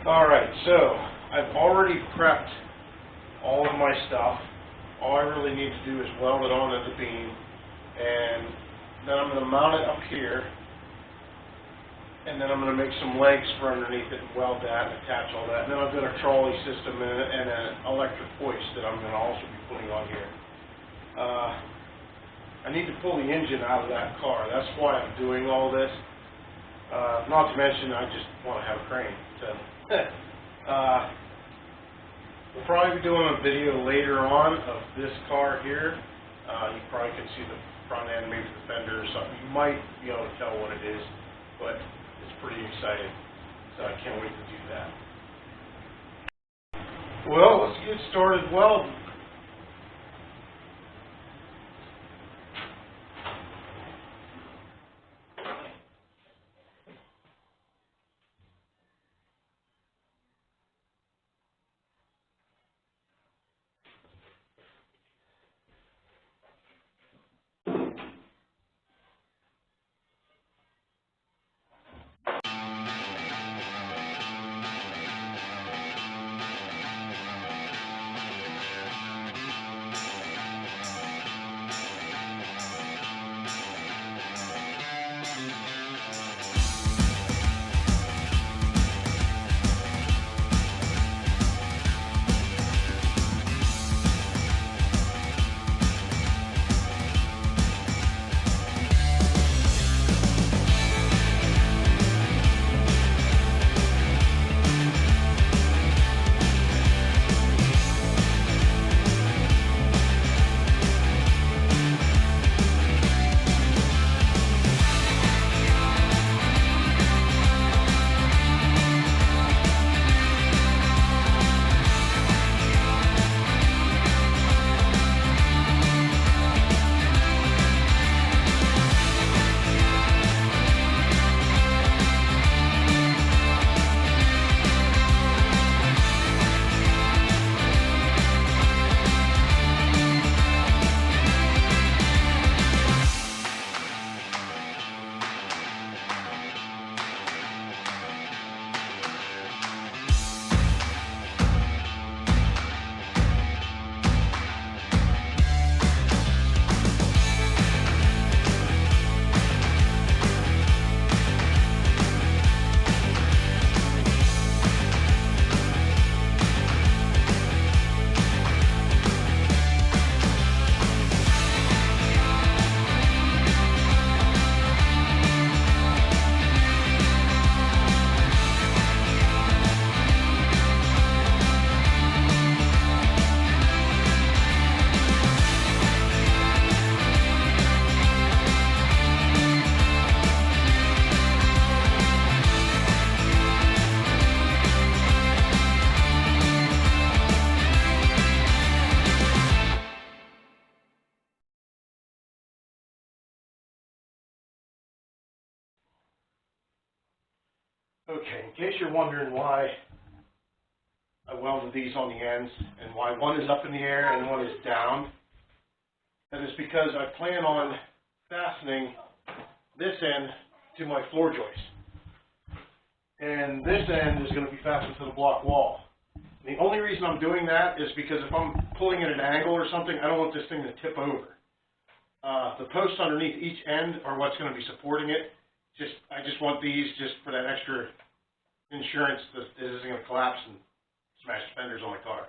Alright, so I've already prepped all of my stuff. All I really need to do is weld it onto the beam, and then I'm going to mount it up here, and then I'm going to make some legs for underneath it and weld that and attach all that. And then I've got a trolley system and an electric hoist that I'm going to also be putting on here. I need to pull the engine out of that car. That's why I'm doing all this. Not to mention, I just want to have a crane. So, we'll probably be doing a video later on of this car here. You probably can see the front end, maybe the fender or something. You might be able to tell what it is, but it's pretty exciting. So I can't wait to do that. Well, let's get started welding. Okay, in case you're wondering why I welded these on the ends and why one is up in the air and one is down, that is because I plan on fastening this end to my floor joist. And this end is going to be fastened to the block wall. And the only reason I'm doing that is because if I'm pulling at an angle or something, I don't want this thing to tip over. The posts underneath each end are what's going to be supporting it. I just want these just for that extra insurance that it isn't going to collapse and smash fenders on my car.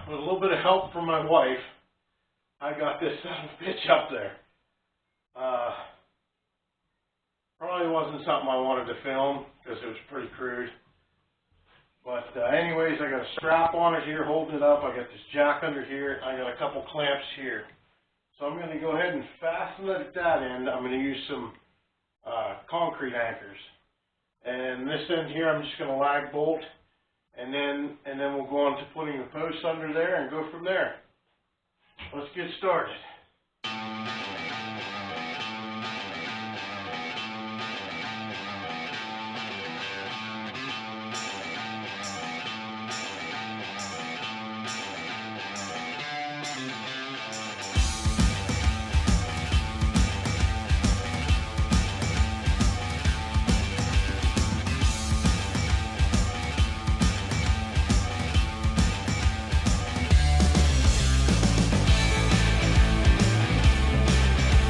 With a little bit of help from my wife, I got this son of a bitch up there. Probably wasn't something I wanted to film because it was pretty crude. But anyways, I got a strap on it here holding it up. I got this jack under here. I got a couple clamps here. So I'm going to go ahead and fasten it at that end. I'm going to use some concrete anchors. And this end here, I'm just going to lag bolt, and then we'll go on to putting the posts under there and go from there. Let's get started.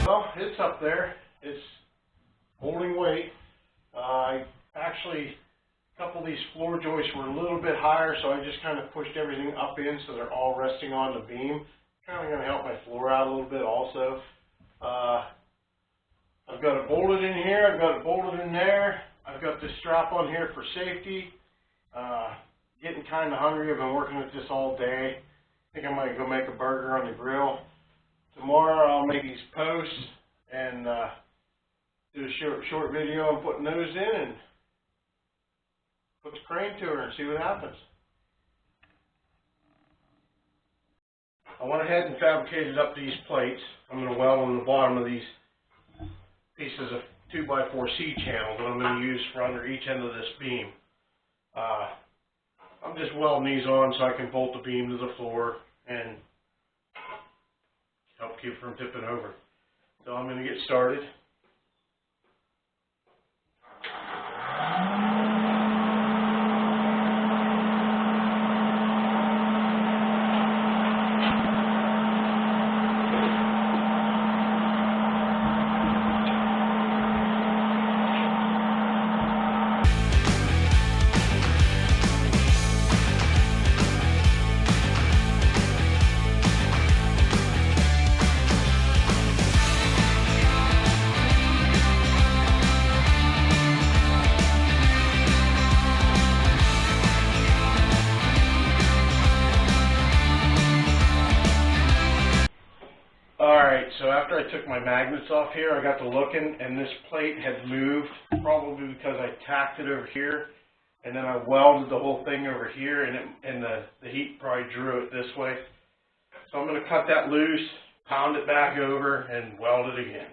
Well, it's up there. It's holding weight. Actually, a couple of these floor joists were a little bit higher, so I just kind of pushed everything up in so they're all resting on the beam. Kind of going to help my floor out a little bit also. I've got it bolted in here. I've got it bolted in there. I've got this strap on here for safety. Getting kind of hungry. I've been working at this all day. I think I might go make a burger on the grill. Tomorrow I'll make these posts and do a short video on putting those in and put the crane to her and see what happens. I went ahead and fabricated up these plates. I'm going to weld on the bottom of these pieces of 2x4 C-channel that I'm going to use for under each end of this beam. I'm just welding these on so I can bolt the beam to the floor and help keep it from tipping over. So I'm going to get started. Alright, so after I took my magnets off here, I got to looking, and this plate had moved, probably because I tacked it over here, and then I welded the whole thing over here, and the heat probably drew it this way. So I'm going to cut that loose, pound it back over, and weld it again.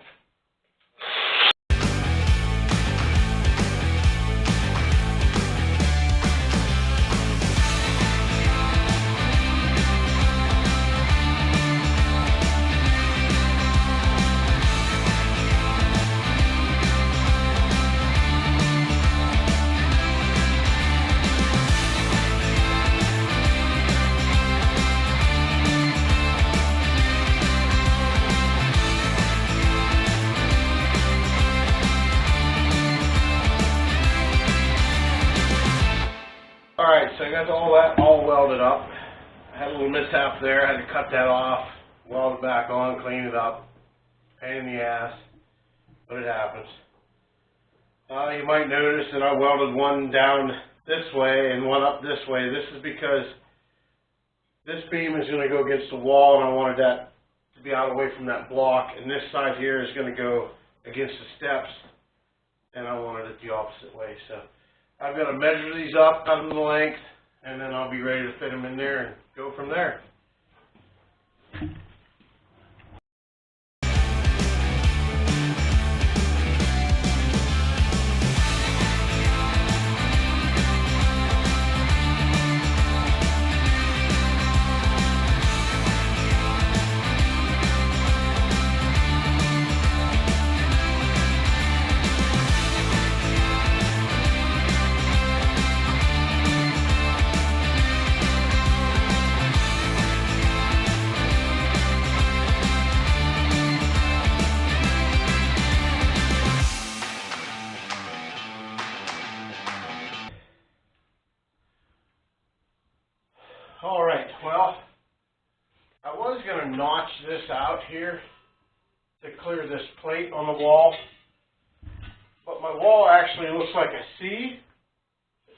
Alright, so I got all that all welded up. I had a little mishap there. I had to cut that off, weld it back on, clean it up. Pain in the ass, but it happens. You might notice that I welded one down this way and one up this way. This is because this beam is going to go against the wall, and I wanted that to be out away from that block, and this side here is going to go against the steps, and I wanted it the opposite way. So I've got to measure these up, cut them the length, and then I'll be ready to fit them in there and go from there. Alright, well, I was going to notch this out here to clear this plate on the wall, but my wall actually looks like a C,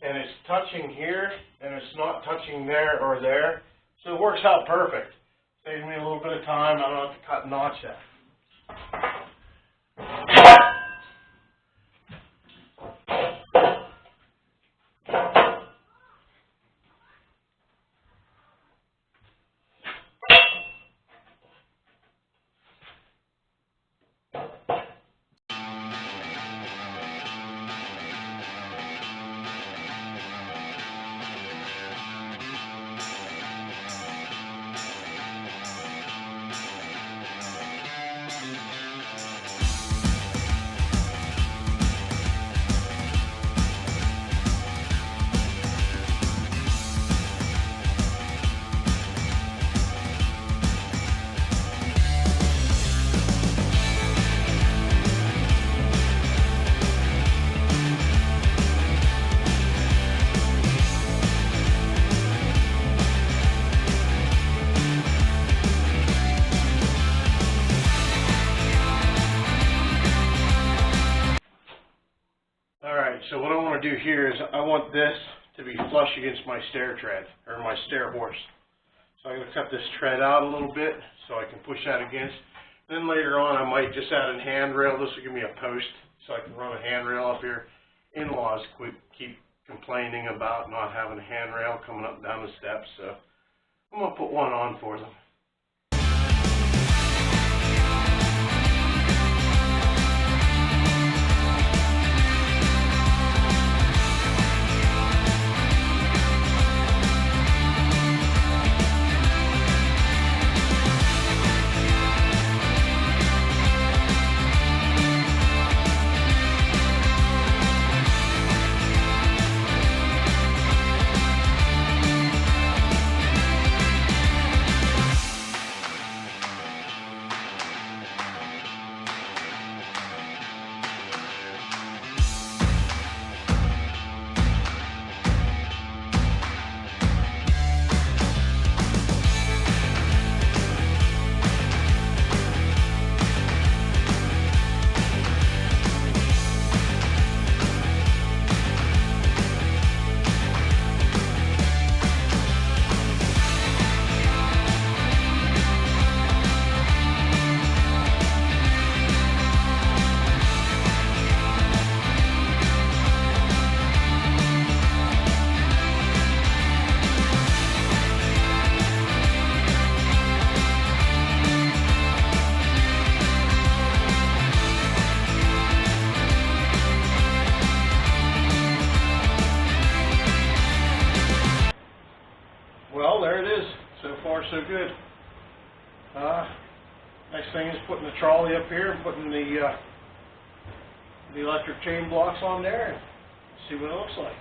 and it's touching here, and it's not touching there or there, so it works out perfect. Saves me a little bit of time. I don't have to cut and notch that. to do here is I want this to be flush against my stair tread, or my stair horse. So I'm going to cut this tread out a little bit so I can push that against. Then later on I might just add a handrail. This will give me a post so I can run a handrail up here. In-laws keep complaining about not having a handrail coming up and down the steps, so I'm going to put one on for them. Well, there it is. So far, so good. Next thing is putting the trolley up here and putting the electric chain blocks on there and see what it looks like.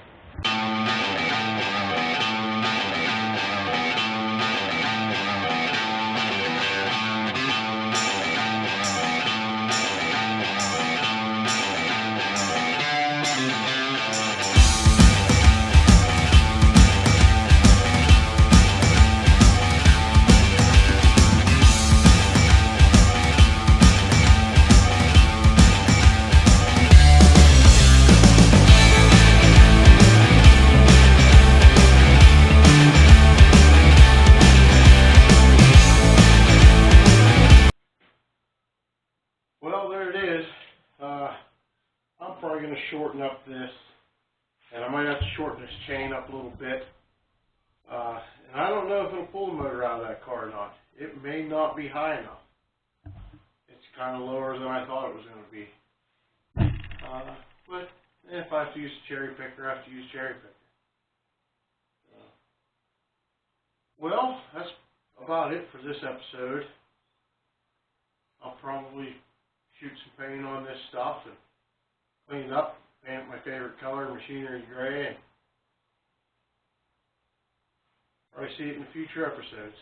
Well, there it is. I'm probably going to shorten up this, and I might have to shorten this chain up a little bit. And I don't know if it'll pull the motor out of that car or not. It may not be high enough. It's kind of lower than I thought it was going to be. But if I have to use a cherry picker, I have to use cherry picker. Well, that's about it for this episode. I'll probably shoot some paint on this stuff and clean it up, paint my favorite color, machinery gray, and probably see it in the future episodes.